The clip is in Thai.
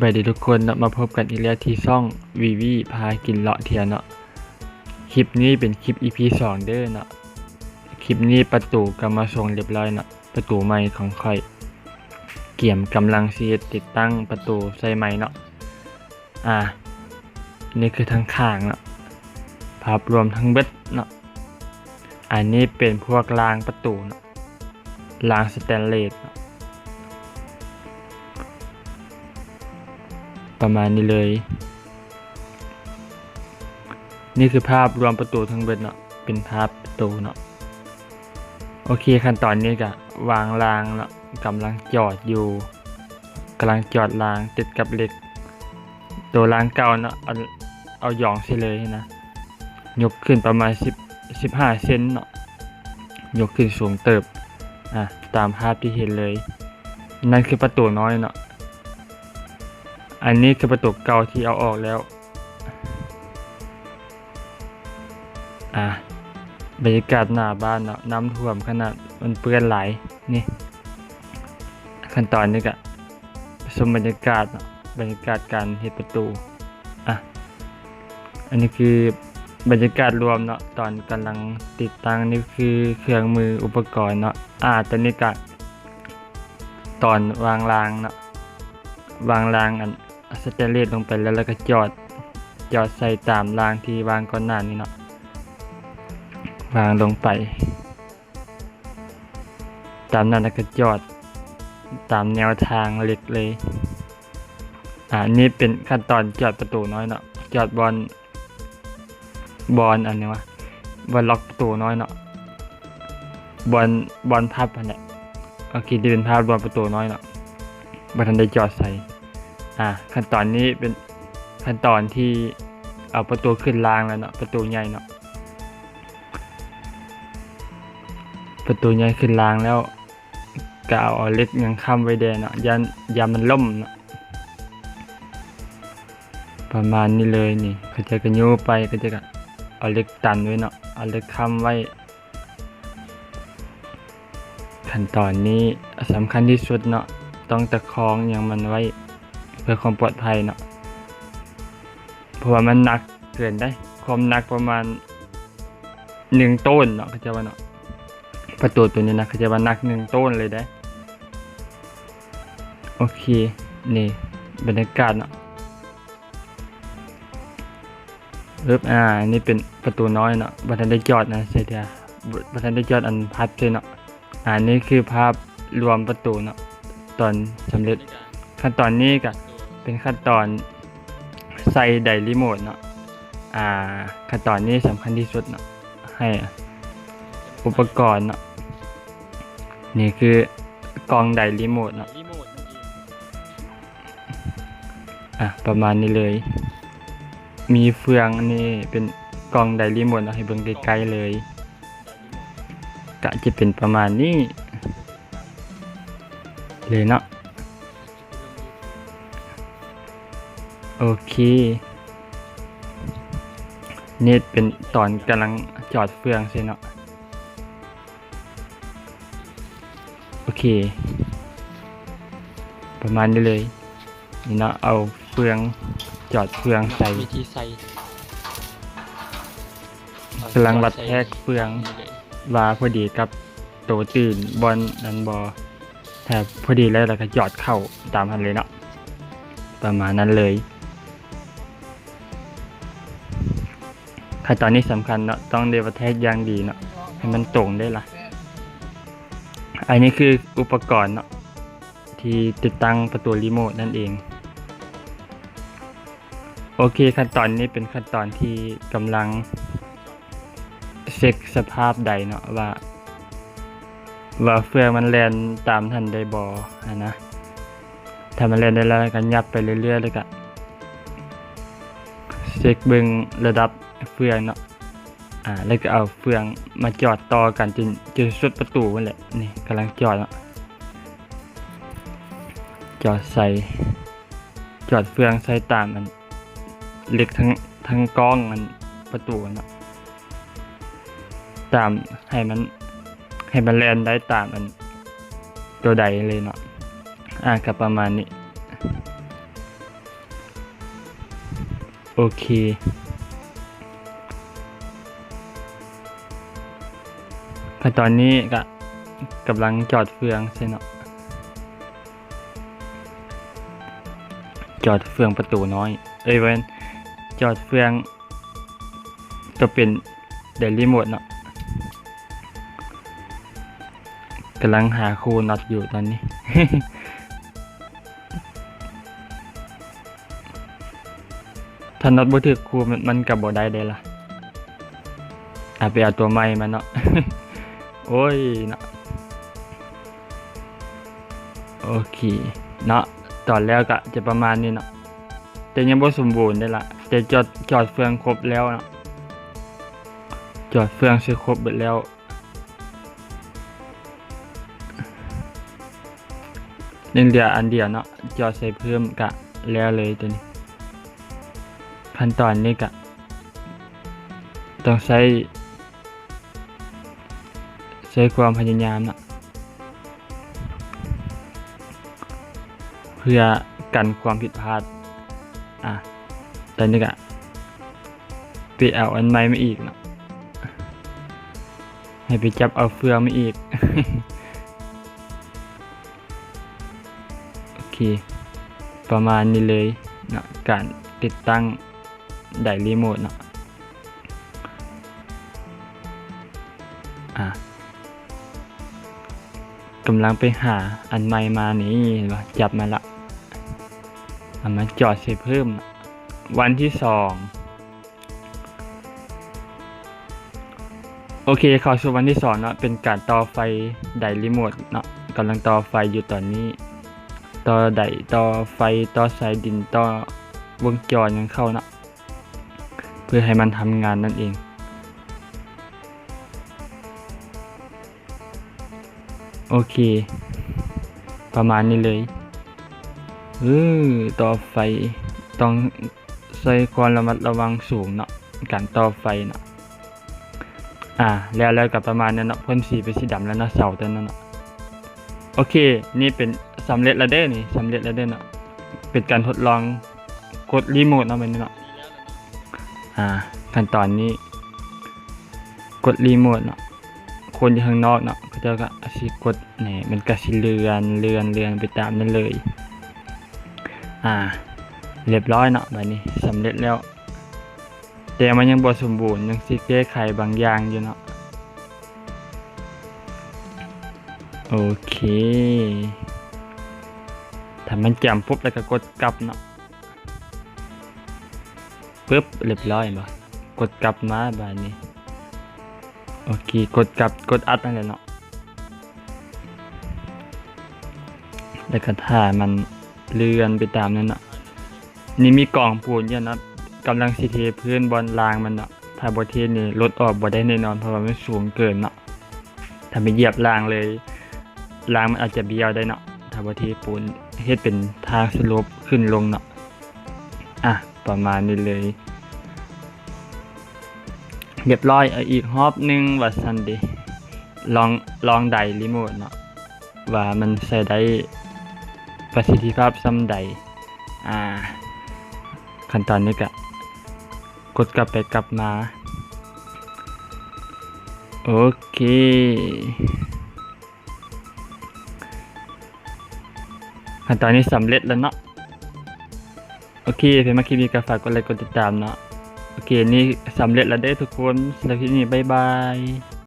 ายดีทุกคนเนาะมาพบกันอีกแล้วที่ช่องวีวีพากินเลาะเที่ยวเนาะคลิปนี้เป็นคลิป EP 2เด้อเนาะคลิปนี้ประตูก็มาส่งเรียบร้อยเนาะประตูใหม่ของค่อยเกี่ยมกำลังสิติดตั้งประตูใส่ใหม่เนาะนี่คือทั้งข้างเนาะภาพรวมทั้งเบิดเนาะอันนี้เป็นพวกรางประตูเนาะรางสแตนเลสเนาะประมาณนี้เลยนี่คือภาพรวมประตูทั้งเบิดเนาะเป็นภาพประตูเนาะโอเคขั้นตอนนี้ก็วางรางเนาะกำลังจอดอยู่กำลังจอดรางติดกับเหล็กตัวรางเก่าเนาะเอาหย่องใส่เลยนะยกขึ้นประมาณ15เซนเนาะยกขึ้นสูงเติบตามภาพที่เห็นเลยนั่นคือประตูน้อยเนาะอันนี้คือประตูเก่าที่เอาออกแล้วบรรยากาศหน้าบ้านเนาะน้ำท่วมขนาดมันเปื้อนหลายนี่ขั้นตอนนี้ก็ชมบรรยากาศเนาะบรรยากาศการเฮ็ดประตูอันนี้คือบรรยากาศรวมเนาะตอนกำลังติดตั้งนี่คือเครื่องมืออุปกรณ์เนาะตอนนี้ก็ตอนวางรางเนาะวางรางอันสแตนเลสลงไปแล้วก็จอดใส่ตามรางที่วางก่อนหน้านี้เนาะวางลงไปตามนั้นแล้วก็จอดตามแนวทางเหล็กเลยนี่เป็นขั้นตอนจอดประตูน้อยเนาะจอดบอลอันนี้บอลล็อกประตูน้อยเนาะบอลพับอันเนี้ยโอเคที่เป็นภาพบอลประตูน้อยเนาะบัทันได้จอดใส่ขั้นตอนนี้เป็นขั้นตอนที่เอาประตูขึ้นรางแล้วเนาะประตูใหญ่เนาะประตูใหญ่ขึ้นรางแล้วก็เอาเหล็กยังค้ำไว้แดนเนาะยันมันล่มเนาะประมาณนี้เลยนี่เขาจะกระยูไปก็จะเอาเหล็กตันไว้เนาะเอาเหล็กค้ำไว้ขั้นตอนนี้สำคัญที่สุดเนาะต้องตะคองอย่างมันไว้เพื่อความปลอดภัยเนาะเพราะว่ามันหนักเกินได้ความหนักประมาณ1 ต้นเนาะเขาจะว่าเนาะประตูตัวนี้นะเขาจะว่าหนัก1 ต้นเลยได้โอเคนี่บรรยากาศเนาะนี่เป็นประตูน้อยเนาะบัทันได้จอดนะเสียเดียวบัทันได้จอดอันพับเลยเนาะนี่คือภาพรวมประตูเนาะตอนสำเร็จขั้นตอนนี้ก็เป็นขั้นตอนใส่ไดรีโมทเนาะขั้นตอนนี้สำคัญที่สุดเนาะให้อุปกรณ์เนาะนี่คือกล่องไดรีโมทเนาะประมาณนี้เลยมีเฟืองนี่เป็นกล่องไดรีโมทเนาะให้เบิ่งใกล้ๆเลยก็จะเป็นประมาณนี้เลยเนาะโอเคนี่เป็นตอนกำลังจอดเฟืองใช่เนาะโอเคประมาณนี้เลยนี่เนาะเอาเฟืองจอดเฟืองใส่วิธีใส่กำลังวัดแทกเฟืองว่าพอดีกับโตตื่นบอลนันบอแทบพอดีแล้วก็จอดเข้าตามทันเลยเนาะประมาณนั้นเลยขั้นตอนนี้สำคัญเนาะต้องเดวัดแทกอย่างดีเนาะให้มันตรงได้ละอันนี้คืออุปกรณ์เนาะที่ติดตั้งประตูรีโมทนั่นเองโอเคขั้นตอนนี้เป็นขั้นตอนที่กำลังเช็คสภาพใดเนาะว่าเฟืองมันแล่นตามทันได้บ่นะถ้ามันแล่นได้แล้วก็ยับไปเรื่อยๆเลยก็เช็คเบิ่งระดับเฟืองเนาะแล้วก็เอาเฟืองมาจอดต่อกันจนสุดประตูนั่นแหละนี่กำลังจอดเนาะจอดเฟืองใส่ตามมันเหล็กทั้งกล้องมันประตูเนาะตามให้มันแล่นได้ตามมันตัวใดเลยเนาะกับประมาณนี้ โอเคขั้นตอนนี้ก็กำลังจอดเฟืองใช่เนาะจอดเฟืองประตูน้อยเว้นจอดเฟืองก็เป็นเดลิโมดเนาะกำลังหาคูน็อตอยู่ตอนนี้ ถ้าน็อตบ่ถึกคูมันก็บ่ได้เด้ล่ะไปเอาตัวใหม่มาเนาะ โอ้ยเนาะโอเคเนาะตอนแล้วก็จะประมาณนี้เนาะแต่ยังบ่สมบูรณ์ได้ล่ะแต่จอดเฟืองครบแล้วเนาะจอดเฟืองซื้อครบหมดแล้วยังเหลืออันเดียวเนาะจอดใส่เพิ่มกะแล้วเลยตัวนี้ขั้นตอนนี้กะต้องใช้ความพยายามเนาะเพื่อกันความผิดพลาดตอนนี้กะไปเอาอันใหม่มาอีกเนาะให้ไปจับเอาเฟืองมาอีก โอเคประมาณนี้เลยเนาะการติดตั้งไดรีโมทเนาะกำลังไปหาอันใหม่มานี่ว่าจับมาละเอามาจอดใส่เพิ่มวันที่2โอเคเข้าสู่วันที่2เนาะเป็นการต่อไฟไดรีโมทเนาะกำลังต่อไฟอยู่ตอนนี้ต่อไดต่อไฟต่อสายดินต่อวงจรยังเข้าเนาะเพื่อให้มันทำงานนั่นเองโอเคประมาณนี้เลยต่อไฟต้องใช้ความระมัดระวังสูงเนาะการต่อไฟเนาะแล้วกับประมาณนั้นเนาะพ่นสีเป็นสีดำแล้วนะเสาตัวนั้นเนาะโอเคนี่เป็นสำเร็จแล้วเด้อนี่สำเร็จแล้วเด้อเนาะเป็นการทดลองกดรีโมทเนาะมันเนาะขั้นตอนนี้กดรีโมทเนาะคนที่ข้างนอกเนาะเขาจะก็สิกดนี่มันก็สิเลื่อนไปตามนั้นเลยเรียบร้อยเนาะบัดนี้สำเร็จแล้วแต่มันยังบ่สมบูรณ์ยังสิแก้ไขบางอย่างอยู่เนาะโอเคถ้ามันจำปุ๊บแล้วก็กดกลับเนาะปึ๊บเรียบร้อยบ่กดกลับมาบัดนี้โอเคกดกลับกดอัดนั่นแหละเนาะแล้วก็ถ้ามันเลื่อนไปตามนั้นเนาะนี่มีกล่องปูนอยู่นะกำลังสิเทพื้นบนรางมันเนาะถ้าบ่เทนี่รถออกบ่ได้แน่นอนเพราะว่ามันสูงเกินเนาะถ้าไปเหยียบรางเลยรางมันอาจจะเบี้ยวได้เนาะถ้าบ่เทปูนเฮ็ดเป็นทางสโลปขึ้นลงเนาะประมาณนี้เลยเรียบร้อยอีกรอบนึงว่าซั่นเด้ลองไดรีโมทเนาะว่ามันใช้ได้ประสิทธิภาพส่ำใดขั้นตอนนี้ก็กดกลับไปกลับมาโอเคขั้นตอนนี้สำเร็จแล้วเนาะโอเคเพื่อนมาคลิปนี้ก็ฝากกดไลค์กดติดตามเนาะโอเคนี่สำเร็จแล้วเด้อทุกคนสำหรับคลิปนี้บ๊ายบาย